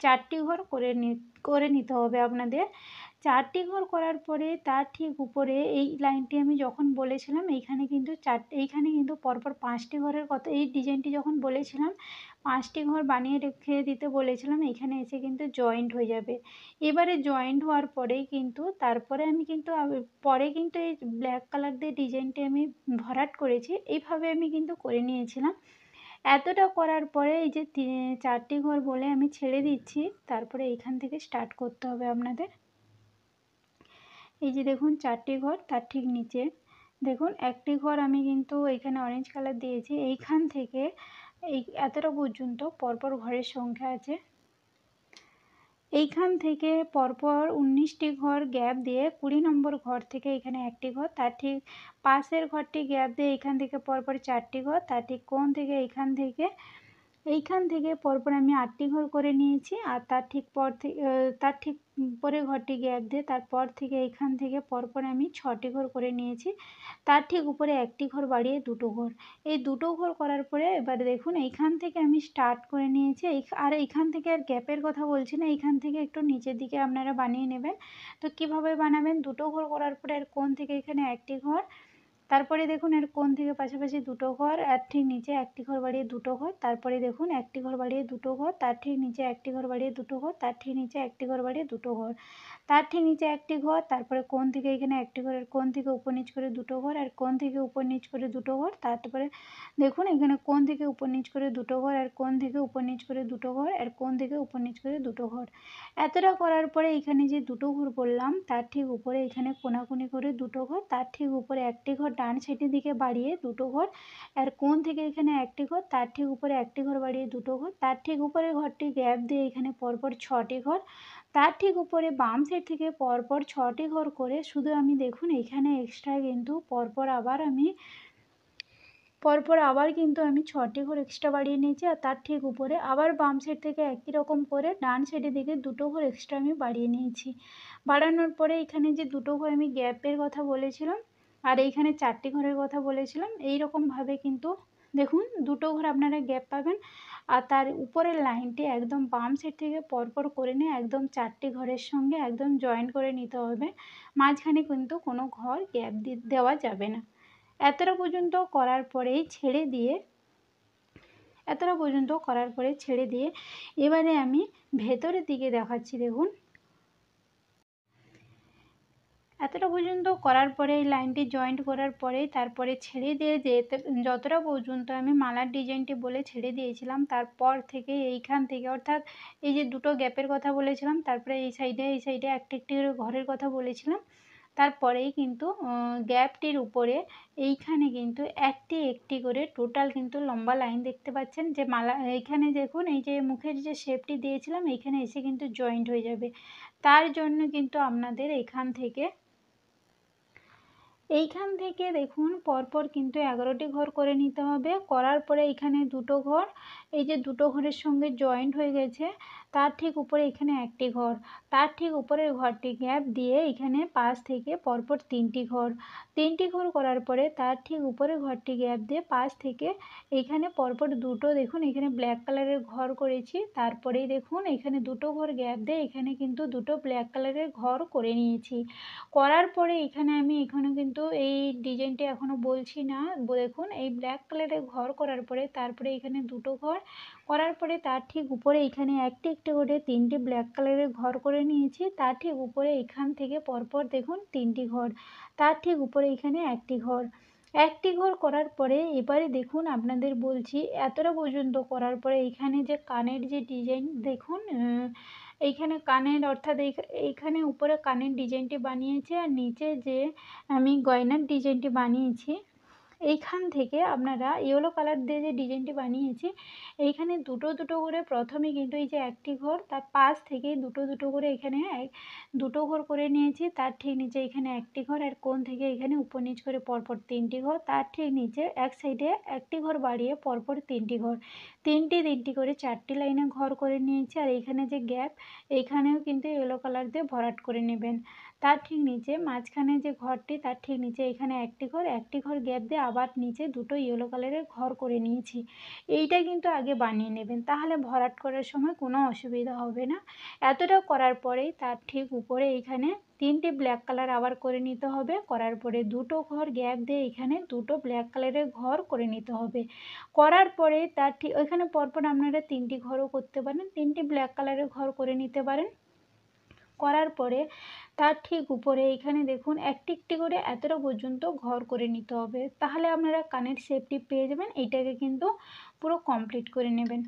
4টি ঘর করে নিতে হবে আপনাদের। 4টি ঘর করার পরে তার ঠিক উপরে এই লাইনটি আমি যখন বলেছিলাম এইখানে কিন্তু এইখানে কিন্তু পরপর 5টি ঘরের কথা, এই ডিজাইনটি যখন বলেছিলাম 5টি ঘর বানিয়ে রেখে দিতে বলেছিলাম, এখানে এসে কিন্তু জয়েন্ট হয়ে যাবে। এবারে জয়েন্ট হওয়ার পরেই কিন্তু তারপরে আমি কিন্তু পরে কিন্তু এই ব্ল্যাক কালার দিয়ে ডিজাইনটি আমি ভরাট করেছি, এইভাবে আমি কিন্তু করে নিয়েছিলাম। এতটা করার পরে এই যে 4টি ঘর বলে আমি ছেড়ে দিচ্ছি, তারপরে এইখান থেকে স্টার্ট করতে হবে আপনাদের। এই যে দেখুন 4টি ঘর, তার ঠিক নিচে দেখুন একটি ঘর আমি কিন্তু এখানে অরেঞ্জ কালার দিয়েছি। এইখান থেকে এই এতটা পর্যন্ত পরপর ঘরের সংখ্যা আছে। এইখান থেকে পরপর 19টি ঘর গ্যাপ দিয়ে 20 নম্বর ঘর থেকে এখানে একটি ঘর, তার ঠিক পাশের ঘরটি গ্যাপ দিয়ে এইখান থেকে পরপর 4টি ঘর, তার ঠিক কোণ থেকে এইখান থেকে পরপর আমি 8টি ঘর করে নিয়েছি। আর তার ঠিক তার ঠিক পরের ঘরটি গ্যাপ দিয়ে তারপর থেকে এইখান থেকে পরপর আমি 6টি ঘর করে নিয়েছি। তার ঠিক উপরে একটি ঘর বাড়িয়ে 2টো ঘর। এই 2টো ঘর করার পরে এবারে দেখুন এইখান থেকে আমি স্টার্ট করে নিয়েছি। আর এইখান থেকে আর গ্যাপের কথা বলছি না, এইখান থেকে একটু নিচের দিকে আপনারা বানিয়ে নেবেন। তো কিভাবে বানাবেন, 2টো ঘর করার পরে আর কোণ থেকে এখানে একটি ঘর, তারপরে দেখুন এর কোণ থেকে পাশাপাশি 2টো ঘর, আর ঠিক নিচে একটি ঘর বাড়িয়ে 2টো ঘর, তারপরে দেখুন একটি ঘর বাড়িয়ে 2টো ঘর, তার ঠিক নিচে একটি ঘর বাড়িয়ে 2টো ঘর, তার ঠিক নিচে একটি ঘর বাড়িয়ে 2টো ঘর, তার ঠিক নিচে একটি ঘর, তারপরে কোণ থেকে এখানে একটি ঘরের কোণ থেকে উপর নিচ করে 2টো ঘর, আর কোণ থেকে উপর নিচ করে 2টো ঘর, তারপরে দেখুন এখানে কোণ থেকে উপর নিচ করে 2টো ঘর, আর কোণ থেকে উপর নিচ করে 2টো ঘর, আর কোণ থেকে উপর নিচ করে 2টো ঘর। এতটা করার পরে এখানে যে 2টো ঘর বললাম তার ঠিক উপরে এখানে কোণাকুনি করে 2টো ঘর, তার ঠিক উপরে একটি ঘর ডান সাইডের দিকে বাড়িয়ে 2টো ঘর, আর কোণ থেকে এখানে একটি ঘর, তার ঠিক উপরে একটি ঘর বাড়িয়ে 2টো ঘর, তার ঠিক উপরে ঘরটি গ্যাপ দিয়ে এখানে পরপর 6টি ঘর, তার ঠিক উপরে বাম সাইড থেকে পরপর 6টি ঘর করে শুধু আমি দেখুন এখানে এক্সট্রা কিন্তু পরপর আবার কিন্তু আমি 6টি ঘর এক্সট্রা বাড়িয়ে নিয়েছি। আর তার ঠিক উপরে আবার বাম সাইড থেকে একই রকম করে ডান সাইডের দিকে 2টো ঘর এক্সট্রা আমি বাড়িয়ে নিয়েছি। বাড়ানোর পরে এখানে যে 2টো ঘর আমি গ্যাপের কথা বলেছিলাম আর এইখানে 4টি ঘরের কথা বলেছিলাম, এই রকমভাবে কিন্তু দেখুন 2টো ঘর আপনারা গ্যাপ পাবেন। আর তার উপরের লাইনটি একদম বাম সাইড থেকে পরপর করে নিয়ে একদম 4টি ঘরের সঙ্গে একদম জয়েন করে নিতে হবে। মাঝখানে কিন্তু কোনো ঘর গ্যাপ দেওয়া যাবে না। এতটা পর্যন্ত করার পরেই ছেড়ে দিয়ে এবারে আমি ভেতরের দিকে দেখাচ্ছি। দেখুন এতটা পর্যন্ত করার পরে এই লাইনটি জয়েন্ট করার পরে তারপরে ছেড়ে দিয়ে যতটা পর্যন্ত আমি মালার ডিজাইনটি বলে ছেড়ে দিয়েছিলাম, তারপর থেকে এইখান থেকে অর্থাৎ এই যে 2টো গ্যাপের কথা বলেছিলাম, তারপরে এই সাইডে একটি একটি করে ঘরের কথা বলেছিলাম, তারপরেই কিন্তু গ্যাপটির উপরে এইখানে কিন্তু একটি একটি করে টোটাল কিন্তু লম্বা লাইন দেখতে পাচ্ছেন যে মালা। এইখানে দেখুন এই যে মুখের যে শেপটি দিয়েছিলাম এইখানে এসে কিন্তু জয়েন্ট হয়ে যাবে। তার জন্য কিন্তু আপনাদের এইখান থেকে দেখুন পরপর কিন্তু 11টি ঘর করে নিতে হবে। করার পরে এখানে 2টো ঘর, এই যে 2টো ঘরের সঙ্গে জয়েন্ট হয়ে গেছে, তার ঠিক উপরে এখানে একটি ঘর, তার ঠিক উপরের ঘরটি গ্যাপ দিয়ে এখানে পাশ থেকে পরপর 3টি ঘর, 3টি ঘর করার পরে তার ঠিক উপরে ঘরটি গ্যাপ দিয়ে পাশ থেকে এখানে পরপর 2টো দেখুন এখানে ব্ল্যাক কালারের ঘর করেছি, তারপরেই দেখুন এখানে 2টো ঘর গ্যাপ দিয়ে এখানে কিন্তু 2টো ব্ল্যাক কালারের ঘর করে নিয়েছি। করার পরে এখানে আমি কিন্তু এই ডিজাইনটি এখনও বলছি না। দেখুন এই ব্ল্যাক কালারের ঘর করার পরে তারপরে এখানে 2টো ঘর করার পরে তার ঠিক উপরে এখানে একটি একটি করে 3টি ব্ল্যাক কালারের ঘর করে নিয়েছি। তার ঠিক উপরে এখান থেকে পরপর দেখুন 3টি ঘর, তার ঠিক উপরে এখানে একটি ঘর, একটি ঘর করার পরে এবারে দেখুন আপনাদের বলছি, এতটা পর্যন্ত করার পরে এইখানে যে কানের যে ডিজাইন দেখুন, এইখানে কানের অর্থাৎ এইখানে উপরে কানের ডিজাইনটি বানিয়েছি আর নিচে যে আমি গয়নার ডিজাইনটি বানিয়েছি, এইখান থেকে আপনারা ইয়েলো কালার দিয়ে যে ডিজাইনটি বানিয়েছি, এইখানে দুটো দুটো করে প্রথমে কিন্তু এই যে একটি ঘর, তার পাশ থেকে দুটো দুটো করে এখানে দুটো ঘর করে নিয়েছি। তার ঠিক নিচে এখানে একটি ঘর, আর কোণ থেকে এখানে উপর নিচ করে পরপর তিনটি ঘর, তার ঠিক নিচে এক সাইডে একটি ঘর বাড়িয়ে পরপর তিনটি ঘর, তিনটি করে চারটি লাইনে ঘর করে নিয়েছি। আর এইখানে যে গ্যাপ, এইখানেও কিন্তু ইয়েলো কালার দিয়ে ভরাট করে নেবেন। তার ঠিক নিচে মাঝখানে যে ঘরটি, তার ঠিক নিচে এখানে একটি ঘর গ্যাপ দিয়ে আবার নিচে দুটো ইয়েলো কালারের ঘর করে নিয়েছি। এইটা কিন্তু আগে বানিয়ে নেবেন, তাহলে ভরাট করার সময় কোনো অসুবিধা হবে না। এতটা করার পরেই তার ঠিক উপরে এইখানে তিনটি ব্ল্যাক কালার আবার করে নিতে হবে। করার পরে দুটো ঘর গ্যাপ দিয়ে এখানে দুটো ব্ল্যাক কালারের ঘর করে নিতে হবে। করার পরে তার ঠিক ওইখানে পরপর আপনারা তিনটি ঘরও করতে পারেন, তিনটি ব্ল্যাক কালারের ঘর করে নিতে পারেন। করার পরে তার ঠিক উপরে এখানে দেখুন একটি একটি করে এতটা পর্যন্ত ঘর করে নিতে হবে, তাহলে আপনারা কানের শেপটি পেয়ে যাবেন। এইটাকে কিন্তু পুরো কমপ্লিট করে নেবেন।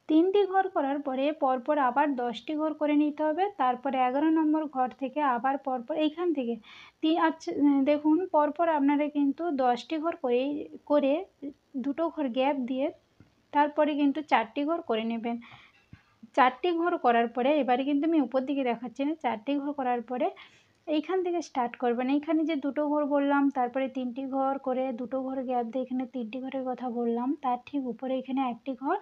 তিনটি ঘর করার পরে পরপর আবার 10টি ঘর করে নিতে হবে। তারপরে 11 নম্বর ঘর থেকে আবার পরপর এইখান থেকে আচ্ছা দেখুন পরপর আপনারা কিন্তু 10টি ঘর করে দুটো ঘর গ্যাপ দিয়ে তারপরে কিন্তু 4টি ঘর করে নেবেন। 4টি ঘর করার পরে এবারে কিন্তু আমি উপর দিকে দেখাচ্ছি না, 4টি ঘর করার পরে এইখান থেকে স্টার্ট করবেন। এইখানে যে দুটো ঘর বললাম, তারপরে 3টি ঘর করে দুটো ঘর গ্যাপ দিয়ে এখানে 3টি ঘরের কথা বললাম, তার ঠিক উপরে এখানে একটি ঘর,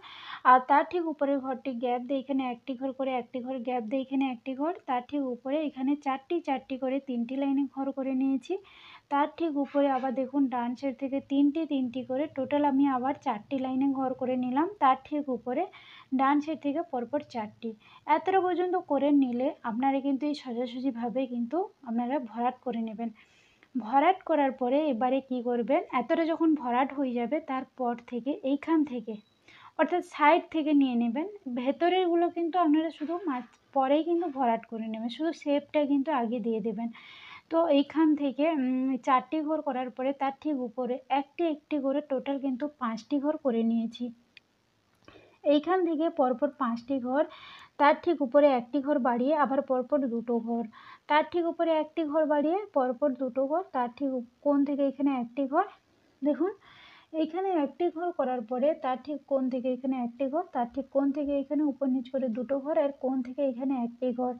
আর তার ঠিক উপরের ঘরটি গ্যাপ দিয়ে এখানে একটি ঘর করে একটি ঘর গ্যাপ দিয়ে এখানে একটি ঘর, তার ঠিক উপরে এখানে চারটি করে 3টি লাইনে ঘর করে নিয়েছি। তার ঠিক উপরে আবার দেখুন ডান সাইড থেকে তিনটি করে টোটাল আমি আবার 4টি লাইনে ঘর করে নিলাম। তার ঠিক উপরে ডান সাইড থেকে পরপর 4টি। এতটা পর্যন্ত করে নিলে আপনারা কিন্তু এই সোজাসুজিভাবে কিন্তু আপনারা ভরাট করে নেবেন। ভরাট করার পরে এবারে কি করবেন, এতটা যখন ভরাট হয়ে যাবে তারপর থেকে এইখান থেকে অর্থাৎ সাইড থেকে নিয়ে নেবেন। ভেতরেরগুলো কিন্তু আপনারা শুধু পরেই কিন্তু ভরাট করে নেবেন, শুধু শেপটা কিন্তু আগে দিয়ে দেবেন। তো এইখান থেকে 4টি ঘর করার পরে তার ঠিক উপরে একটি করে টোটাল কিন্তু 5টি ঘর করে নিয়েছি। এইখান থেকে পরপর 5টি ঘর, তার ঠিক উপরে একটি ঘর বাড়িয়ে আবার পরপর দুটো ঘর, তার ঠিক উপরে একটি ঘর বাড়িয়ে পরপর দুটো ঘর, তার ঠিক কোণ থেকে এখানে একটি ঘর। দেখুন এইখানে একটি ঘর করার পরে তার ঠিক কোণ থেকে এখানে একটি ঘর, তার ঠিক কোণ থেকে এখানে উপর নিচ করে দুটো ঘর, আর কোণ থেকে এখানে একটি ঘর।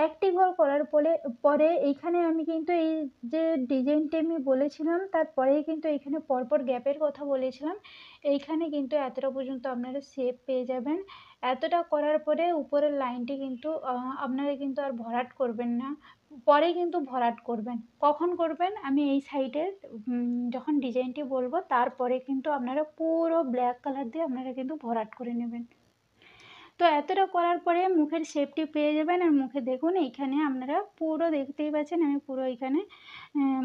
একটি ঘর করার পরে এইখানে আমি কিন্তু এই যে ডিজাইনটি আমি বলেছিলাম তারপরেই কিন্তু এইখানে পরপর গ্যাপের কথা বলেছিলাম, এইখানে কিন্তু এতটা পর্যন্ত আপনারা শেপ পেয়ে যাবেন। এতটা করার পরে উপরের লাইনটি কিন্তু আপনারা কিন্তু আর ভরাট করবেন না, পরে কিন্তু ভরাট করবেন। কখন করবেন, আমি এই সাইডের যখন ডিজাইনটি বলবো তারপরে কিন্তু আপনারা পুরো ব্ল্যাক কালার দিয়ে আপনারা কিন্তু ভরাট করে নেবেন। তো এতটা করার পরে মুখের শেপটি পেয়ে যাবেন। আর মুখে দেখুন এইখানে আপনারা পুরো দেখতেই পাচ্ছেন আমি পুরো এইখানে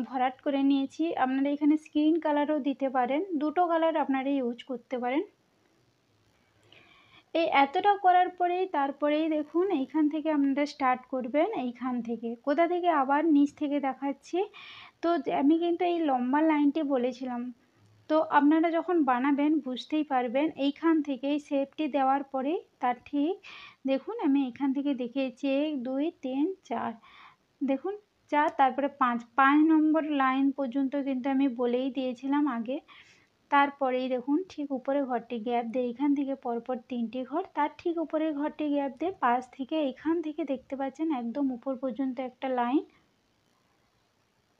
ভরাট করে নিয়েছি। আপনারা এখানে স্কিন কালারও দিতে পারেন, দুটো কালার আপনারা ইউজ করতে পারেন। এই এতটা করার পরেই তারপরেই দেখুন এইখান থেকে আপনারা স্টার্ট করবেন। এইখান থেকে কোথা থেকে আবার নিচ থেকে দেখাচ্ছি। তো আমি কিন্তু এই লম্বা লাইনটি বলেছিলাম, তো আপনারা যখন বানাবেন বুঝতেই পারবেন। এইখান থেকে এই শেপটি দেওয়ার পরেই তার ঠিক দেখুন আমি এখান থেকে দেখিয়েছি 1 2 3 4, দেখুন 4, তারপরে 5 নম্বর লাইন পর্যন্ত কিন্তু আমি বলেই দিয়েছিলাম আগে। তারপরেই দেখুন ঠিক উপরে ঘরটি গ্যাপ দিয়ে এইখান থেকে পরপর 3টি ঘর, তার ঠিক উপরের ঘরটি গ্যাপ দিয়ে পাশ থেকে এইখান থেকে দেখতে পাচ্ছেন একদম উপর পর্যন্ত একটা লাইন।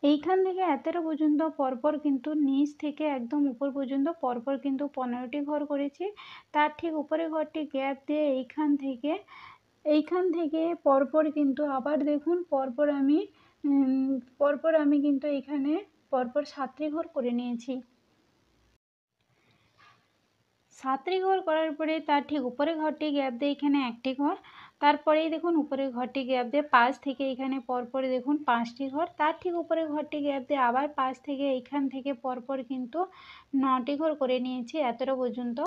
এইখান থেকে এতটা পর্যন্ত পরপর কিন্তু নিচ থেকে একদম উপর পর্যন্ত পরপর কিন্তু 15টি ঘর করেছি। তার ঠিক উপরে ঘরটি গ্যাপ দিয়ে এইখান থেকে পরপর কিন্তু আবার দেখুন পরপর আমি কিন্তু এখানে পরপর 7টি ঘর করে নিয়েছি। 7টি ঘর করার পরে তার ঠিক উপরে ঘরটি গ্যাপ দিয়ে এখানে একটি ঘর, তারপরেই দেখুন উপরে ঘরটি গ্যাপ দিয়ে পাশ থেকে এখানে পরপর দেখুন 5টি ঘর, তার ঠিক উপরে ঘরটি গ্যাপ দিয়ে আবার পাশ থেকে এইখান থেকে পরপর কিন্তু 9টি ঘর করে নিয়েছি এতটা পর্যন্ত।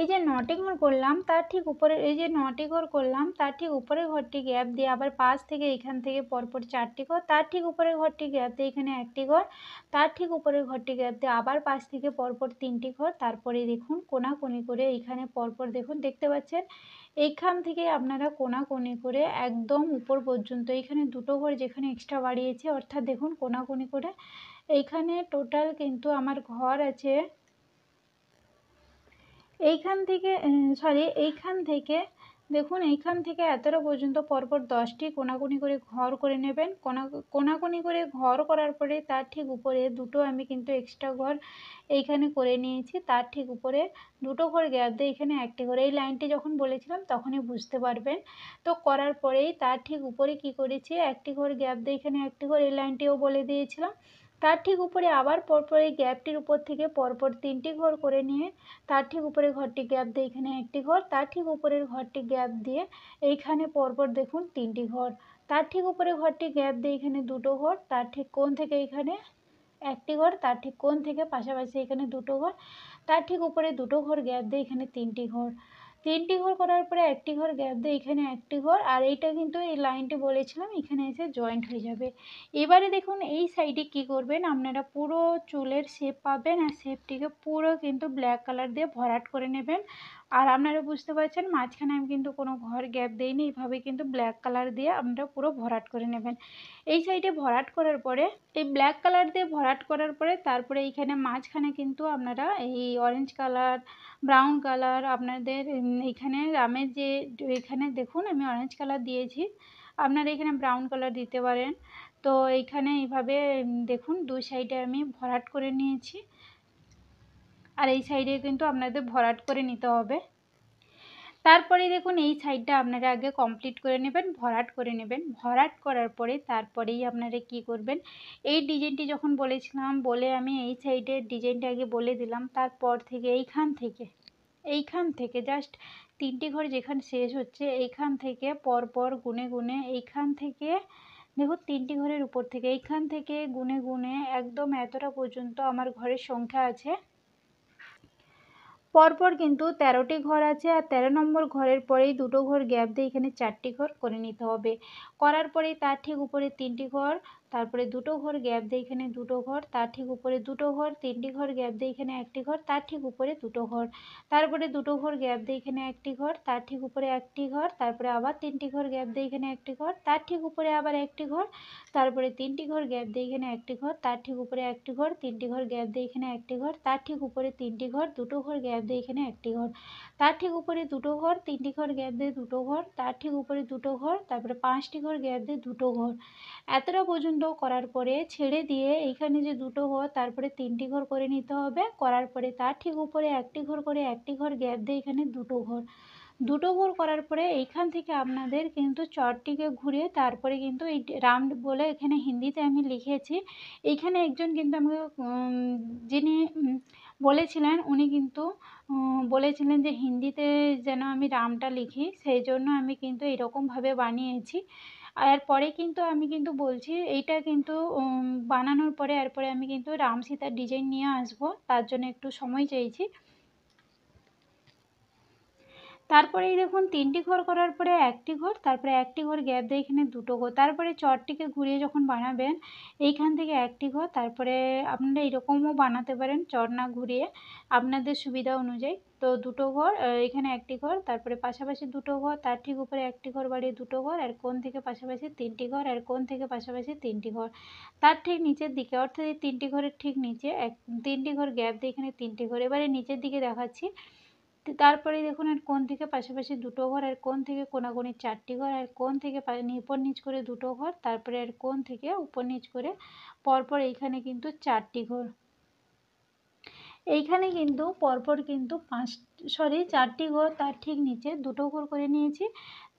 এই যে 9টি ঘর করলাম তার ঠিক উপরে, এই যে 9টি ঘর করলাম তার ঠিক উপরের ঘরটি গ্যাপ দিয়ে আবার পাশ থেকে এখান থেকে পরপর 4টি ঘর, তার ঠিক উপরের ঘরটি গ্যাপ দিয়ে এখানে 1টি ঘর, তার ঠিক উপরের ঘরটি গ্যাপ দিয়ে আবার পাশ থেকে পরপর 3টি ঘর। তারপরে দেখুন কোনাকুনি করে এইখানে পরপর দেখুন দেখতে পাচ্ছেন এইখান থেকে আপনারা কোনাকুনি করে একদম উপর পর্যন্ত এইখানে 2টো ঘর যেখানে এক্সট্রা বাড়িয়েছে, অর্থাৎ দেখুন কোনাকুনি করে এইখানে টোটাল কিন্তু আমার ঘর আছে এইখান থেকে এইখান থেকে দেখুন এইখান থেকে এতটা পর্যন্ত পরপর 10টি কোনাকুনি করে ঘর করে নেবেন। কোনাকুনি করে ঘর করার পরে তার ঠিক উপরে দুটো আমি কিন্তু এক্সট্রা ঘর এইখানে করে নিয়েছি। তার ঠিক উপরে 2টো ঘর গ্যাপ দিয়ে এখানে 1টি ঘর, এই লাইনটি যখন বলেছিলাম তখনই বুঝতে পারবেন। তো করার পরেই তার ঠিক উপরে কি করেছি, 1টি ঘর গ্যাপ দিয়ে এখানে 1টি ঘর, এই লাইনটিও বলে দিয়েছিলাম। তার ঠিক উপরে আবার পরপর এই গ্যাপটির উপর থেকে পরপর 3টি ঘর করে নিয়ে তার ঠিক উপরে ঘরটি গ্যাপ দিয়ে এখানে 1টি ঘর, তার ঠিক উপরের ঘরটি গ্যাপ দিয়ে এইখানে পরপর দেখুন 3টি ঘর, তার ঠিক উপরে ঘরটি গ্যাপ দিয়ে এখানে 2টো ঘর, তার ঠিক কোণ থেকে এখানে 1টি ঘর, তার ঠিক কোণ থেকে পাশাপাশি এখানে 2টো ঘর, তার ঠিক উপরে 2টো ঘর গ্যাপ দিয়ে এখানে 3টি ঘর, 3টি ঘর করার পরে 1টি ঘর গ্যাপ দিয়ে এখানে 1টি ঘর। আর এইটা কিন্তু এই লাইনটি বলেছিলাম এখানে এসে জয়েন্ট হয়ে যাবে। এবারে দেখুন এই সাইডে কি করবেন, আপনারা পুরো চুলের শেপ পাবেন আর শেপটিকে পুরো কিন্তু ব্ল্যাক কালার দিয়ে ভরাট করে নেবেন। আর আপনারা বুঝতে পারছেন মাঝখানে আমি কিন্তু কোনো ঘর গ্যাপ দিইনি, এইভাবে কিন্তু ব্ল্যাক কালার দিয়ে আপনারা পুরো ভরাট করে নেবেন। এই সাইডে ভরাট করার পরে এই ব্ল্যাক কালার দিয়ে ভরাট করার পরে তারপরে এইখানে মাঝখানে কিন্তু আপনারা এই অরেঞ্জ কালার, ব্রাউন কালার আপনাদের এইখানে রামের যে এখানে দেখুন আমি অরেঞ্জ কালার দিয়েছি, আপনারা এখানে ব্রাউন কালার দিতে পারেন। তো এইখানে এইভাবে দেখুন দুই সাইডে আমি ভরাট করে নিয়েছি, আর এই সাইডে কিন্তু আপনাদের ভরাট করে নিতে হবে। তারপরে দেখুন এই সাইডটা আপনারা আগে কমপ্লিট করে নেবেন, ভরাট করে নেবেন। ভরাট করার পরে তারপরেই আপনারা কি করবেন, এই ডিজাইনটি যখন বলেছিলাম বলে আমি এই সাইডের ডিজাইনটা আগে বলে দিলাম, তারপর থেকে এইখান থেকে জাস্ট 3টি ঘর যেখানে শেষ হচ্ছে এইখান থেকে পরপর গুনে গুনে এইখান থেকে দেখুন 3টি ঘরের উপর থেকে এইখান থেকে গুনে গুনে একদম এতটা পর্যন্ত আমার ঘরের সংখ্যা আছে। পরপর কিন্তু 13টি ঘর আছে, আর 13 নম্বর ঘরের পরেই 2টো ঘর গ্যাপ দিয়ে এখানে 4টি ঘর করে নিতে হবে। করার পরেই তার ঠিক উপরে 3টি ঘর, তারপরে 2টো ঘর গ্যাপ দিয়ে এখানে 2টো ঘর, তার ঠিক উপরে 2টো ঘর, 3টি ঘর গ্যাপ দিয়ে এখানে 1টি ঘর, তার ঠিক উপরে 2টো ঘর, তারপরে 2টো ঘর গ্যাপ দিয়ে এখানে 1টি ঘর, তার ঠিক উপরে 1টি ঘর, তারপরে আবার 3টি ঘর গ্যাপ দিয়ে এখানে 1টি ঘর, তার ঠিক উপরে আবার 1টি ঘর, তারপরে 3টি ঘর গ্যাপ দিয়ে এখানে 1টি ঘর, তার ঠিক উপরে 1টি ঘর, 3টি ঘর গ্যাপ দিয়ে এখানে 1টি ঘর, তার ঠিক উপরে 3টি ঘর, 2টো ঘর গ্যাপ দিয়ে এখানে 1টি ঘর, তার ঠিক উপরে 2টো ঘর, 3টি ঘর গ্যাপ দিয়ে 2টো ঘর, তার ঠিক উপরে 2টো ঘর, তারপরে 5টি ঘর গ্যাপ দিয়ে 2টো ঘর। এতটা পর্যন্ত করার পরে ছেড়ে দিয়ে এইখানে যে 2টো ঘর তারপরে 3টি ঘর করে নিতে হবে। করার পরে তার ঠিক উপরে 1টি ঘর করে 1টি ঘর গ্যাপ দিয়ে এখানে 2টো ঘর, 2টো ঘর করার পরে এইখান থেকে আপনাদের কিন্তু চটটিকে ঘুরিয়ে তারপরে কিন্তু এই রাউন্ড বলে এখানে হিন্দিতে আমি লিখেছি। এইখানে একজন কিন্তু আমাকে যিনি বলেছিলেন উনি কিন্তু বলেছিলেন যে হিন্দিতে যেন আমি রামটা লিখি, সেই জন্য আমি কিন্তু এরকমভাবে বানিয়েছি। এরপরে কিন্তু আমি কিন্তু বলছি এইটা কিন্তু বানানোর পরে এরপরে আমি কিন্তু রাম সীতার ডিজাইন নিয়ে আসবো, তার জন্য একটু সময় চাইছি। তারপরেই দেখুন 3টি ঘর করার পরে 1টি ঘর, তারপরে 1টি ঘর গ্যাপ দিয়ে এখানে 2টো ঘর, তারপরে চটটিকে ঘুরিয়ে যখন বানাবেন এইখান থেকে 1টি ঘর, তারপরে আপনারা এরকমও বানাতে পারেন চট না ঘুরিয়ে আপনাদের সুবিধা অনুযায়ী। তো 2টো ঘর, এখানে 1টি ঘর, তারপরে পাশাপাশি 2টো ঘর, তার ঠিক উপরে 1টি ঘর বাড়িয়ে 2টো ঘর, আর কোণ থেকে পাশাপাশি 3টি ঘর, আর কোণ থেকে পাশাপাশি 3টি ঘর, তার ঠিক নিচের দিকে অর্থাৎ এই 3টি ঘরের ঠিক নিচে 3টি ঘর গ্যাপ দিয়ে এখানে 3টি ঘর। এবারে নিচের দিকে দেখাচ্ছি। তারপরে দেখুন আর কোণ থেকে পাশাপাশি 2টো ঘর, আর কোণ থেকে কোনাকুনি 4টি ঘর, আর কোণ থেকে উপর নিচ করে 2টো ঘর, তারপরে আর কোণ থেকে উপর নিচ করে পরপর এইখানে কিন্তু 4টি ঘর। এইখানে কিন্তু পরপর কিন্তু 4টি ঘর, তার ঠিক নিচে 2টো ঘর করে নিয়েছি।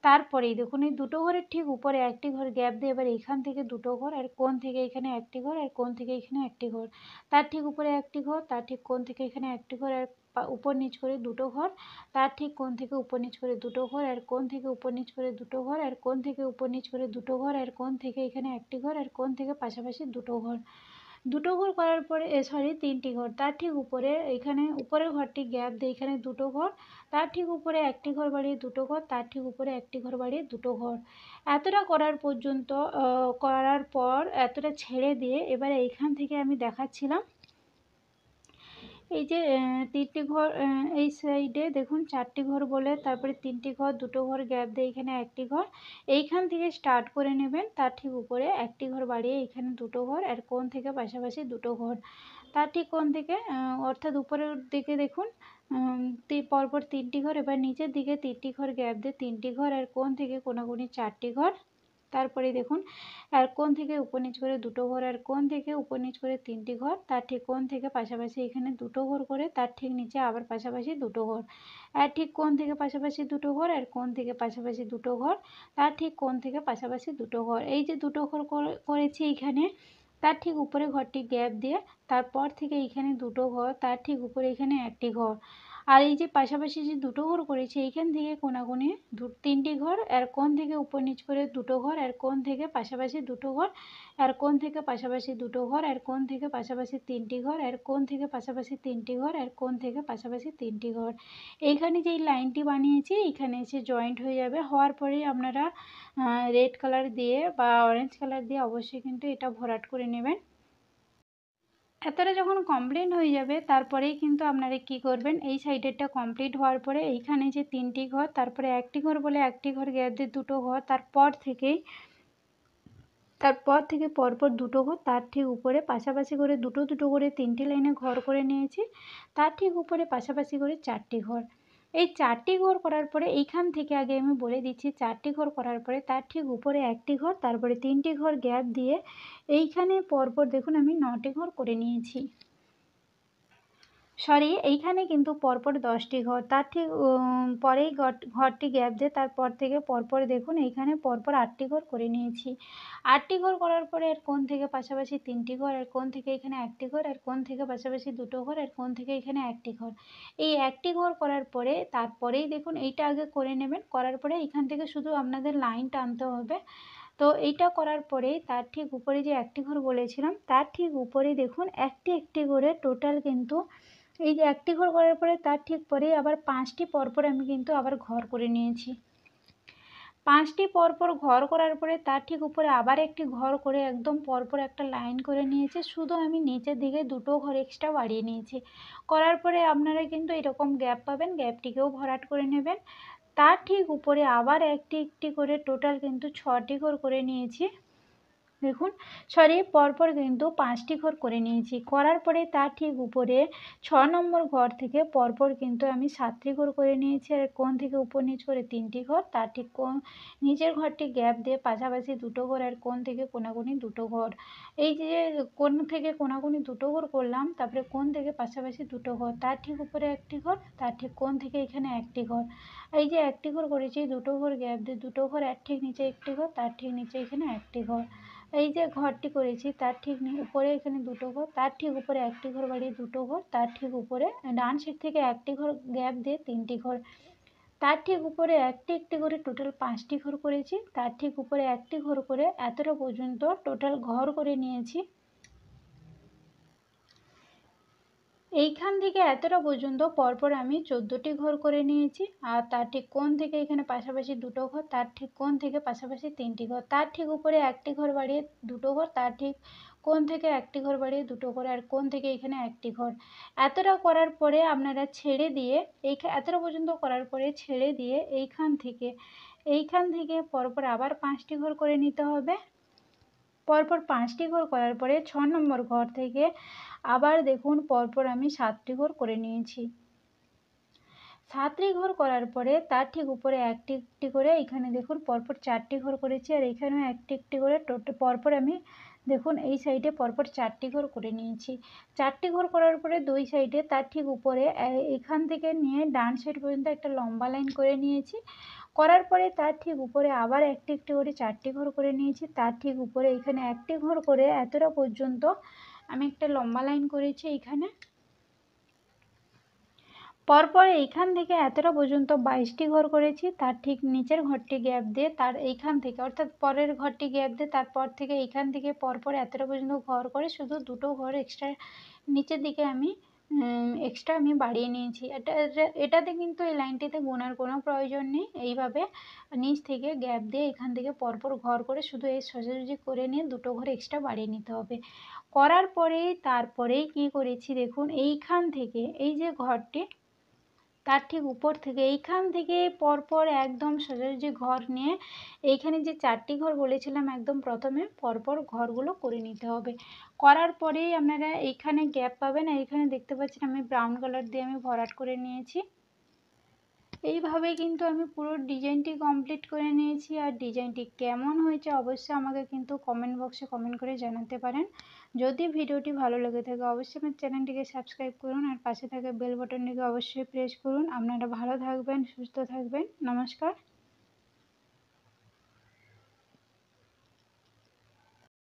তারপরেই দেখুন এই 2টো ঘরের ঠিক উপরে 1টি ঘর গ্যাপ দিয়ে এবার এইখান থেকে 2টো ঘর, আর কোণ থেকে এখানে 1টি ঘর, আর কোণ থেকে এখানে 1টি ঘর, তার ঠিক উপরে 1টি ঘর, তার ঠিক কোণ থেকে এখানে 1টি ঘর, আর উপর নিচ করে 2টো ঘর, তার ঠিক কোণ থেকে উপর নিচ করে 2টো ঘর, আর কোণ থেকে উপর নিচ করে 2টো ঘর, আর কোণ থেকে উপর নিচ করে 2টো ঘর, আর কোণ থেকে এখানে 1টি ঘর, আর কোণ থেকে পাশাপাশি 2টো ঘর। দুটো ঘর করার পরে সরি 3টি ঘর, তার ঠিক উপরে এখানে উপরের ঘরটি গ্যাপ দিয়ে এখানে দুটো ঘর, তার ঠিক উপরে একটি ঘর বাড়িয়ে দুটো ঘর, তার ঠিক উপরে একটি ঘর বাড়িয়ে দুটো ঘর। এতটা করার পর্যন্ত করার পর এতটা ছেড়ে দিয়ে এবারে এইখান থেকে আমি দেখাচ্ছিলাম এই যে 3টি ঘর, এই সাইডে দেখুন 4টি ঘর বলে তারপরে 3টি ঘর, দুটো ঘর গ্যাপ দিয়ে এখানে একটি ঘর, এইখান থেকে স্টার্ট করে নেবেন। তার ঠিক উপরে একটি ঘর বাড়িয়ে এখানে দুটো ঘর, আর কোণ থেকে পাশাপাশি দুটো ঘর, তার ঠিক কোণ থেকে অর্থাৎ উপরের দিকে দেখুন পরপর 3টি ঘর, এবার নিচের দিকে 3টি ঘর গ্যাপ দিয়ে 3টি ঘর, আর কোণ থেকে কোনাকুনি 4টি ঘর। তারপরে দেখুন আর কোণ থেকে উপর নিচ করে দুটো ঘর, আর কোণ থেকে উপর নিচ করে 3টি ঘর, তার ঠিক কোণ থেকে পাশাপাশি এখানে দুটো ঘর করে, তার ঠিক নিচে আবার পাশাপাশি দুটো ঘর, আর ঠিক কোণ থেকে পাশাপাশি দুটো ঘর, আর কোণ থেকে পাশাপাশি দুটো ঘর, তার ঠিক কোণ থেকে পাশাপাশি দুটো ঘর। এই যে দুটো ঘর করেছি এখানে, তার ঠিক উপরে ঘরটি গ্যাপ দিয়ে তারপর থেকে এখানে দুটো ঘর, তার ঠিক উপরে এখানে একটি ঘর, আর এই যে পাশাপাশি যে দুটো ঘর করেছি এইখান থেকে কোনাকুনি 3টি ঘর, আর কোণ থেকে উপর নিচ করে দুটো ঘর, আর কোণ থেকে পাশাপাশি দুটো ঘর, আর কোণ থেকে পাশাপাশি দুটো ঘর, আর কোণ থেকে পাশাপাশি 3টি ঘর, আর কোণ থেকে পাশাপাশি 3টি ঘর, আর কোণ থেকে পাশাপাশি 3টি ঘর। এইখানে যেই লাইনটি বানিয়েছি এইখানে এসে জয়েন্ট হয়ে যাবে। হওয়ার পরেই আপনারা রেড কালার দিয়ে বা অরেঞ্জ কালার দিয়ে অবশ্যই কিন্তু এটা ভরাট করে নেবেন। এতটা যখন কমপ্লিট হয়ে যাবে তারপরেই কিন্তু আপনারা কি করবেন, এই সাইডেরটা কমপ্লিট হওয়ার পরে এইখানে যে 3টি ঘর, তারপরে একটি ঘর বলে একটি ঘর গ্যাপ দিয়ে দুটো ঘর, তারপর থেকে পরপর দুটো ঘর, তার ঠিক উপরে পাশাপাশি করে দুটো দুটো করে 3টি লাইনে ঘর করে নিয়েছি, তার ঠিক উপরে পাশাপাশি করে 4টি ঘর। এই 4টি ঘর করার পরে এইখান থেকে আগে আমি বলে দিচ্ছি 4টি ঘর করার পরে তার ঠিক উপরে একটি ঘর, তারপরে 3টি ঘর গ্যাপ দিয়ে এইখানে পরপর দেখুন আমি 9টি ঘর করে নিয়েছি। এইখানে কিন্তু পরপর 10টি ঘর, তার ঠিক পরেই ঘরটি গ্যাপ দিয়ে তারপর থেকে পরপর দেখুন এইখানে পরপর 8টি ঘর করে নিয়েছি। 8টি ঘর করার পরে আর কোণ থেকে পাশাপাশি 3টি ঘর, আর কোণ থেকে এখানে একটি ঘর, আর কোণ থেকে পাশাপাশি দুটো ঘর, আর কোণ থেকে এখানে একটি ঘর। এই একটি ঘর করার পরে তারপরেই দেখুন এইটা আগে করে নেবেন, করার পরে এখান থেকে শুধু আপনাদের লাইন টানতে হবে। তো এইটা করার পরেই তার ঠিক উপরে যে একটি ঘর বলেছিলাম তার ঠিক উপরেই দেখুন একটি একটি করে টোটাল কিন্তু এই যে একটি ঘর করার পরে তার ঠিক পরেই আবার 5টি পরপর আমি কিন্তু আবার ঘর করে নিয়েছি। 5টি পরপর ঘর করার পরে তার ঠিক উপরে আবার একটি ঘর করে একদম পরপর একটা লাইন করে নিয়েছি, শুধু আমি নিচের দিকে দুটো ঘর এক্সট্রা বাড়িয়ে নিয়েছি। করার পরে আপনারা কিন্তু এরকম গ্যাপ পাবেন, গ্যাপটিকেও ভরাট করে নেবেন। তার ঠিক উপরে আবার একটি একটি করে টোটাল কিন্তু 6টি ঘর করে নিয়েছি। দেখুন পরপর কিন্তু 5টি ঘর করে নিয়েছি। করার পরে তার ঠিক উপরে 6 নম্বর ঘর থেকে পরপর কিন্তু আমি 7টি ঘর করে নিয়েছি, আর কোণ থেকে উপর নিচ করে 3টি ঘর, তার ঠিক নিচের ঘরটি গ্যাপ দিয়ে পাশাপাশি দুটো ঘর, আর কোণ থেকে কোনাকুনি দুটো ঘর। এই যে কোণ থেকে কোনাকুনি দুটো ঘর করলাম, তারপরে কোণ থেকে পাশাপাশি দুটো ঘর, তার ঠিক উপরে একটি ঘর, তার ঠিক কোণ থেকে এখানে একটি ঘর। এই যে একটি ঘর করেছি দুটো ঘর গ্যাপ দিয়ে দুটো ঘর, আর ঠিক নিচে একটি ঘর, তার ঠিক নিচে এখানে একটি ঘর। এই যে ঘরটি করেছি তার ঠিক উপরে এখানে দুটো ঘর, তার ঠিক উপরে একটি ঘর বাড়িয়ে দুটো ঘর, তার ঠিক উপরে ডান সাইড থেকে একটি ঘর গ্যাপ দিয়ে 3টি ঘর, তার ঠিক উপরে একটি একটি করে টোটাল 5টি ঘর করেছি, তার ঠিক উপরে একটি ঘর করে এতটা পর্যন্ত টোটাল ঘর করে নিয়েছি। এইখান থেকে এতটা পর্যন্ত পরপর আমি 14টি ঘর করে নিয়েছি, আর তার ঠিক কোণ থেকে এখানে পাশাপাশি দুটো ঘর, তার ঠিক কোণ থেকে পাশাপাশি 3টি ঘর, তার ঠিক উপরে একটি ঘর বাড়িয়ে দুটো ঘর, তার ঠিক কোণ থেকে একটি ঘর বাড়িয়ে দুটো ঘর, আর কোণ থেকে এখানে একটি ঘর। এতটা করার পরে আপনারা ছেড়ে দিয়ে এতটা পর্যন্ত করার পরে ছেড়ে দিয়ে এইখান থেকে পরপর আবার 5টি ঘর করে নিতে হবে। পরপর 5টি ঘর করার পরে 6 নম্বর ঘর থেকে আবার দেখুন পরপর আমি 7টি ঘর করে নিয়েছি। 7টি ঘর করার পরে তার ঠিক উপরে একটি একটি করে এখানে দেখুন পরপর 4টি ঘর করেছি, আর এখানেও একটি একটি করে পরপর আমি দেখুন এই সাইডে পরপর 4টি ঘর করে নিয়েছি। 4টি ঘর করার পরে দুই সাইডে তার ঠিক উপরে এখান থেকে নিয়ে ডান সাইড পর্যন্ত একটা লম্বা লাইন করে নিয়েছি। করার পরে তার ঠিক উপরে আবার একটি একটি করে 4টি ঘর করে নিয়েছি, তার ঠিক উপরে এখানে একটি ঘর করে এতটা পর্যন্ত আমি একটা লম্বা লাইন করেছি। এইখানে পরপর এইখান থেকে এতটা পর্যন্ত 22টি ঘর করেছি, তার ঠিক নিচের ঘরটি গ্যাপ দিয়ে তার এইখান থেকে অর্থাৎ পরের ঘরটি গ্যাপ দিয়ে তারপর থেকে এইখান থেকে পরপর এতটা পর্যন্ত ঘর করে শুধু দুটো ঘর এক্সট্রা নিচের দিকে আমি এক্সট্রা আমি বাড়িয়ে নিয়েছি। এটাতে কিন্তু এই লাইনটিতে গোনার কোনো প্রয়োজন নেই। এইভাবে নিচ থেকে গ্যাপ দিয়ে এখান থেকে পরপর ঘর করে শুধু এই সোজাসুজি করে নিয়ে দুটো ঘর এক্সট্রা বাড়িয়ে নিতে হবে। করার পরেই তারপরেই কি করেছি দেখুন, এইখান থেকে এই যে ঘরটি তার ঠিক উপর থেকে এইখান থেকে পরপর একদম সোজাসুজি ঘর নিয়ে এইখানে যে 4টি ঘর বলেছিলাম একদম প্রথমে পরপর ঘরগুলো করে নিতে হবে। করার পরেই আপনারা এইখানে গ্যাপ পাবেন, এইখানে দেখতে পাচ্ছেন আমি ব্রাউন কালার দিয়ে আমি ভরাট করে নিয়েছি। এইভাবে কিন্তু আমি পুরো ডিজাইনটি কমপ্লিট করে নিয়েছি। আর ডিজাইনটি কেমন হয়েছে অবশ্যই আমাকে কিন্তু কমেন্ট বক্সে কমেন্ট করে জানাতে পারেন। যদি ভিডিওটি ভালো লেগে থাকে অবশ্যই আমার চ্যানেলটিকে সাবস্ক্রাইব করুন আর পাশে থাকা বেল বাটনটিকে অবশ্যই প্রেস করুন। আপনারা ভালো থাকবেন, সুস্থ থাকবেন। নমস্কার।